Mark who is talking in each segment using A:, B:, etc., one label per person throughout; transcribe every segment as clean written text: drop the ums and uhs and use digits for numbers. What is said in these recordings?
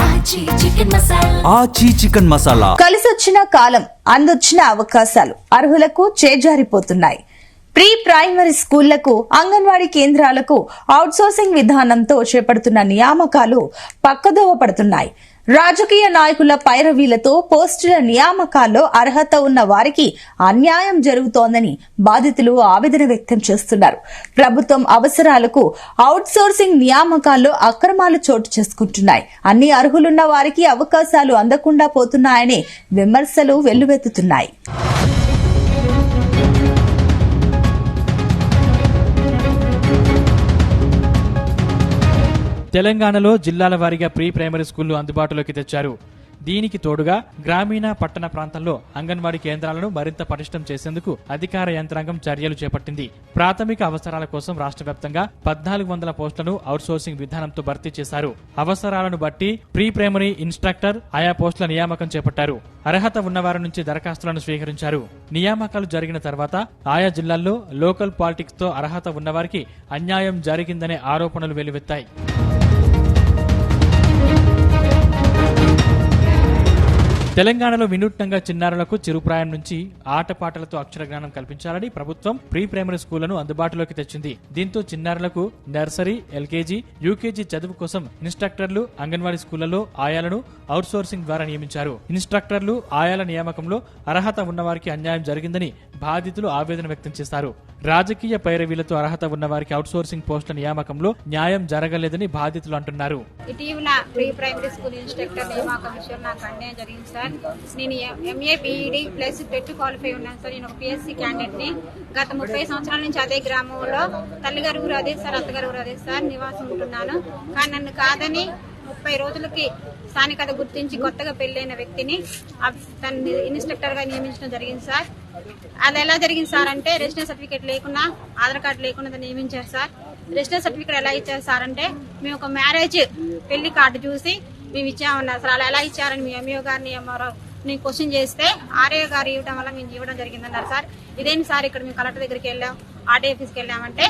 A: ఆచి చికెన్ మసాలా.
B: కలిసొచ్చిన కాలం, అందొచ్చిన అవకాశాలు అర్హులకు చేజారిపోతున్నాయి. ప్రీ ప్రైమరీ స్కూళ్లకు, అంగన్వాడీ కేంద్రాలకు అవుట్సోర్సింగ్ విధానంతో చేపడుతున్న నియామకాలు పక్కదోవ పడుతున్నాయి. రాజకీయ నాయకుల పైరవీలతో పోస్టుల నియామకాల్లో అర్హత ఉన్న వారికి అన్యాయం జరుగుతోందని బాధితులు ఆవేదన వ్యక్తం చేస్తున్నారు. ప్రభుత్వం అవసరాలకు అవుట్సోర్సింగ్ నియామకాల్లో అక్రమాలు చోటు చేసుకుంటున్నాయి. అన్ని అర్హులున్న వారికి అవకాశాలు అందకుండా పోతున్నాయనే విమర్శలు వెల్లువెత్తుతున్నాయి.
C: తెలంగాణలో జిల్లాల వారీగా ప్రీ ప్రైమరీ స్కూళ్లు అందుబాటులోకి తెచ్చారు. దీనికి తోడుగా గ్రామీణ, పట్టణ ప్రాంతాల్లో అంగన్వాడీ కేంద్రాలను మరింత పటిష్టం చేసేందుకు అధికార యంత్రాంగం చర్యలు చేపట్టింది. ప్రాథమిక అవసరాల కోసం రాష్ట్ర వ్యాప్తంగా 1400 పోస్టులను అవుట్సోర్సింగ్ విధానంతో భర్తీ చేశారు. అవసరాలను బట్టి ప్రీ ప్రైమరీ ఇన్స్ట్రక్టర్ ఆయా పోస్టుల నియామకం చేపట్టారు. అర్హత ఉన్నవారి నుంచి దరఖాస్తులను స్వీకరించారు. నియామకాలు జరిగిన తర్వాత ఆయా జిల్లాల్లో లోకల్ పాలిటిక్స్ తో అర్హత ఉన్నవారికి అన్యాయం జరిగిందనే ఆరోపణలు వెల్లువెత్తాయి. తెలంగాణలో వినూత్నంగా చిన్నారులకు చిరుప్రాయం నుంచి ఆటపాటలతో అక్షర జ్ఞానం కల్పించాలని ప్రభుత్వం ప్రీ ప్రైమరీ స్కూళ్లను అందుబాటులోకి తెచ్చింది. దీంతో చిన్నారులకు నర్సరీ, ఎల్కేజీ, యూకేజీ చదువు కోసం ఇన్స్ట్రక్టర్లు అంగన్వాడీ స్కూళ్లలో ఆయాలను అవుట్సోర్సింగ్ ద్వారా నియమించారు. ఇన్స్ట్రక్టర్లు ఆయాల నియామకంలో అర్హత ఉన్నవారికి అన్యాయం జరిగిందని బాధితులు ఆవేదన వ్యక్తం చేశారు. రాజకీయ పైరవీలతో అర్హత ఉన్న వారికి అవుట్సోర్సింగ్ పోస్టుల నియామకంలో న్యాయం జరగలేదని బాధితులు అంటున్నారు.
D: ఇటీవల ప్రీ ప్రైమరీ స్కూల్ ఇన్స్ట్రక్టర్ నియామకం విషయం నాకు అన్యాయం జరిగింది సార్. నేను MA BEd plus TET qualify ఉన్నాను సార్. నేను ఒక పిఎస్సీ క్యాండిడేట్ ని. గత 30 సంవత్సరాల నుంచి అదే గ్రామంలో తల్లిగారు ఊరు అదే సార్, అత్తగారు ఊరు అదే సార్ నివాసం ఉంటున్నాను. కానీ నన్ను కాదని 30 రోజులకి స్థానికత గుర్తించి కొత్తగా పెళ్లైన వ్యక్తిని తన ఇన్స్ట్రక్టర్ గా నియమించడం జరిగింది సార్. అది ఎలా జరిగింది సార్ అంటే రెసిడెన్స్ సర్టిఫికేట్ లేకుండా, ఆధార్ కార్డు లేకుండా నియమించారు సార్. రెసిడెన్స్ సర్టిఫికేట్ ఎలా ఇచ్చారు సార్ అంటే మేము ఒక మ్యారేజ్ పెళ్లి కార్డు చూసి మేము ఇచ్చామన్నారు సార్. అలా ఎలా ఇచ్చారని మీ ఎంఈఓ గారిని నేను క్వశ్చన్ చేస్తే ఆర్ఏ గారు ఇవ్వడం వల్ల మేము ఇవ్వడం జరిగిందన్నారు సార్. ఇదేంటి సార్, ఇక్కడ మేము కలెక్టర్ దగ్గరికి వెళ్ళాం, ఆర్డీ ఆఫీస్కి వెళ్ళామంటే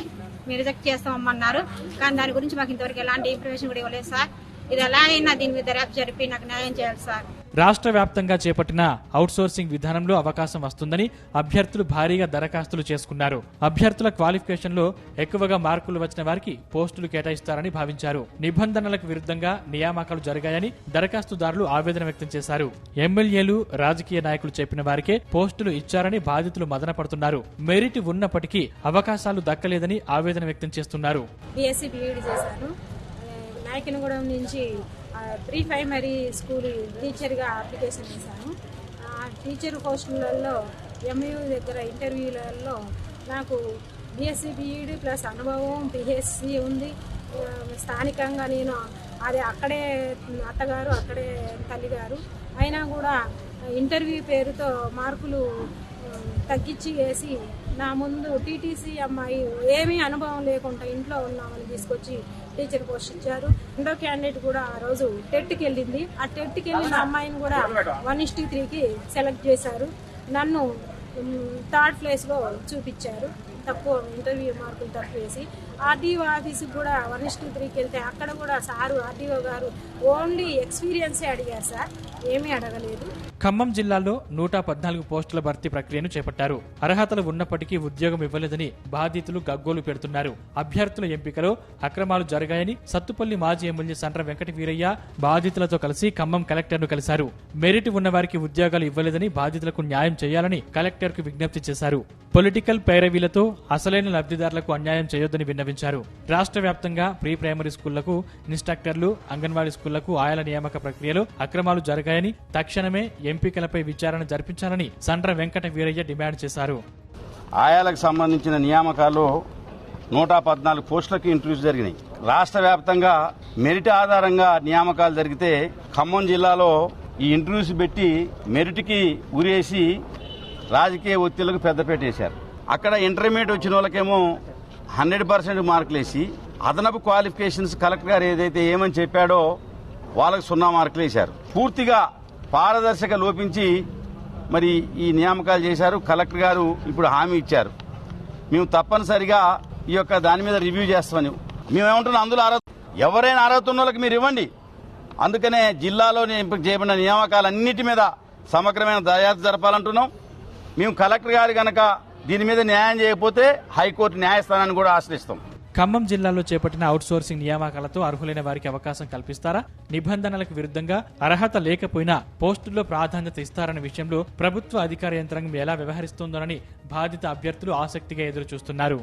D: మీరు రిజెక్ట్ చేస్తామన్నారు. కానీ దాని గురించి మాకు ఇంతవరకు ఎలాంటి ఇన్ఫర్మేషన్ కూడా ఇవ్వలేదు సార్. ఇది ఎలా అయినా దీని మీద దర్యాప్తు జరిపి నాకు న్యాయం చేయాలి సార్.
C: రాష్ట్ర వ్యాప్తంగా చేపట్టిన అవుట్సోర్సింగ్ విధానంలో అవకాశం వస్తుందని అభ్యర్థులు భారీగా దరఖాస్తులు చేసుకున్నారు. అభ్యర్థుల క్వాలిఫికేషన్ లో ఎక్కువగా మార్కులు వచ్చిన వారికి పోస్టులు కేటాయిస్తారని భావించారు. నిబంధనలకు విరుద్ధంగా నియామకాలు జరిగాయని దరఖాస్తుదారులు ఆవేదన వ్యక్తం చేశారు. ఎమ్మెల్యేలు, రాజకీయ నాయకులు చెప్పిన వారికే పోస్టులు ఇచ్చారని బాధితులు మదన పడుతున్నారు. మెరిట్ ఉన్నప్పటికీ అవకాశాలు దక్కలేదని ఆవేదన వ్యక్తం చేస్తున్నారు.
E: నాయకనగూడెం నుంచి ప్రీ ప్రైమరీ స్కూల్ టీచర్గా అప్లికేషన్ చేశాను. టీచర్ పోస్టులలో ఎంయూ దగ్గర ఇంటర్వ్యూలలో నాకు బీఎస్సీ బీఈడి ప్లస్ అనుభవం, పిహెచ్సి ఉంది. స్థానికంగా నేను అది అక్కడే అత్తగారు, అక్కడే తల్లిగారు అయినా కూడా ఇంటర్వ్యూ పేరుతో మార్కులు తగ్గించి వేసి నా ముందు టీటీసీ అమ్మాయి ఏమీ అనుభవం లేకుండా ఇంట్లో ఉన్నామని తీసుకొచ్చి టీచర్ పోస్ట్ ఇచ్చారు. రెండో క్యాండిడేట్ కూడా ఆ రోజు టెట్కి వెళ్ళింది. ఆ టెట్కి వెళ్ళిన అమ్మాయిని కూడా 1:3కి సెలెక్ట్ చేశారు. నన్ను 3rd ప్లేస్లో చూపించారు. తక్కువ ఇంటర్వ్యూ మార్కులు తక్కువ వేసి ఆర్డీఓ ఆఫీస్కి కూడా 1:3కి వెళ్తే అక్కడ కూడా సారు ఆర్డీఓ గారు ఓన్లీ ఎక్స్పీరియన్సే అడిగారు సార్, ఏమీ అడగలేదు.
C: ఖమ్మం జిల్లాలో 114 పోస్టుల భర్తీ ప్రక్రియను చేపట్టారు. అర్హతలు ఉన్నప్పటికీ ఉద్యోగం ఇవ్వలేదని బాధితులు గగ్గోలు పెడుతున్నారు. అభ్యర్థుల ఎంపికలో అక్రమాలు జరిగాయని సత్తుపల్లి మాజీ ఎమ్మెల్యే సండ్ర వెంకట వీరయ్య బాధితులతో కలిసి ఖమ్మం కలెక్టర్ను కలిశారు. మెరిట్ ఉన్న వారికి ఉద్యోగాలు ఇవ్వలేదని బాధితులకు న్యాయం చేయాలని కలెక్టర్కు విజ్ఞప్తి చేశారు. పొలిటికల్ పైరవీలతో అసలైన లబ్ధిదారులకు అన్యాయం చేయొద్దని విన్నవించారు. రాష్ట్ర వ్యాప్తంగా ప్రీ ప్రైమరీ స్కూళ్లకు ఇన్స్ట్రక్టర్లు, అంగన్వాడీ స్కూళ్లకు ఆయాల నియామక ప్రక్రియలో అక్రమాలు జరిగాయని తక్షణమే ఎంపికలపై విచారణ జరిపించాలని సండ్ర వెంకట వీరయ్య డిమాండ్ చేశారు.
F: ఆయాలకు సంబంధించిన నియామకాల్లో 114 పోస్టులకు ఇంటర్వ్యూస్ జరిగినాయి. రాష్ట్ర వ్యాప్తంగా మెరిట్ ఆధారంగా నియామకాలు జరిగితే ఖమ్మం జిల్లాలో ఈ ఇంటర్వ్యూస్ పెట్టి మెరిట్కి ఉరేసి రాజకీయ ఒత్తిళ్లకు పెద్దపేట వేశారు. అక్కడ ఇంటర్మీడియట్ వచ్చిన వాళ్ళకేమో 100% మార్కులు వేసి అదనపు క్వాలిఫికేషన్స్ కలెక్టర్ గారు ఏదైతే ఏమని చెప్పాడో వాళ్ళకు 0 మార్కులు వేశారు. పూర్తిగా పారదర్శక లోపించి మరి ఈ నియామకాలు చేశారు. కలెక్టర్ గారు ఇప్పుడు హామీ ఇచ్చారు, మేము తప్పనిసరిగా ఈ యొక్క దాని మీద రివ్యూ చేస్తామని. మేమేమంటున్నాం, అందులో ఎవరైనా అర్హత ఉన్న వాళ్ళకి మీరు ఇవ్వండి. అందుకనే జిల్లాలో ఎంపిక చేయబడిన నియామకాలన్నిటి మీద సమగ్రమైన దర్యాప్తు జరపాలంటున్నాం. మేము కలెక్టర్ గారు గనక దీని మీద న్యాయం చేయకపోతే హైకోర్టు న్యాయస్థానాన్ని కూడా ఆశ్రయిస్తాం.
C: ఖమ్మం జిల్లాలో చేపట్టిన అవుట్సోర్సింగ్ నియామకాలతో అర్హులైన వారికి అవకాశం కల్పిస్తారా? నిబంధనలకు విరుద్ధంగా అర్హత లేకపోయినా పోస్టుల్లో ప్రాధాన్యత ఇస్తారన్న విషయంలో ప్రభుత్వ అధికార యంత్రాంగం ఎలా వ్యవహరిస్తోందోనని బాధిత అభ్యర్థులు ఆసక్తిగా ఎదురు చూస్తున్నారు.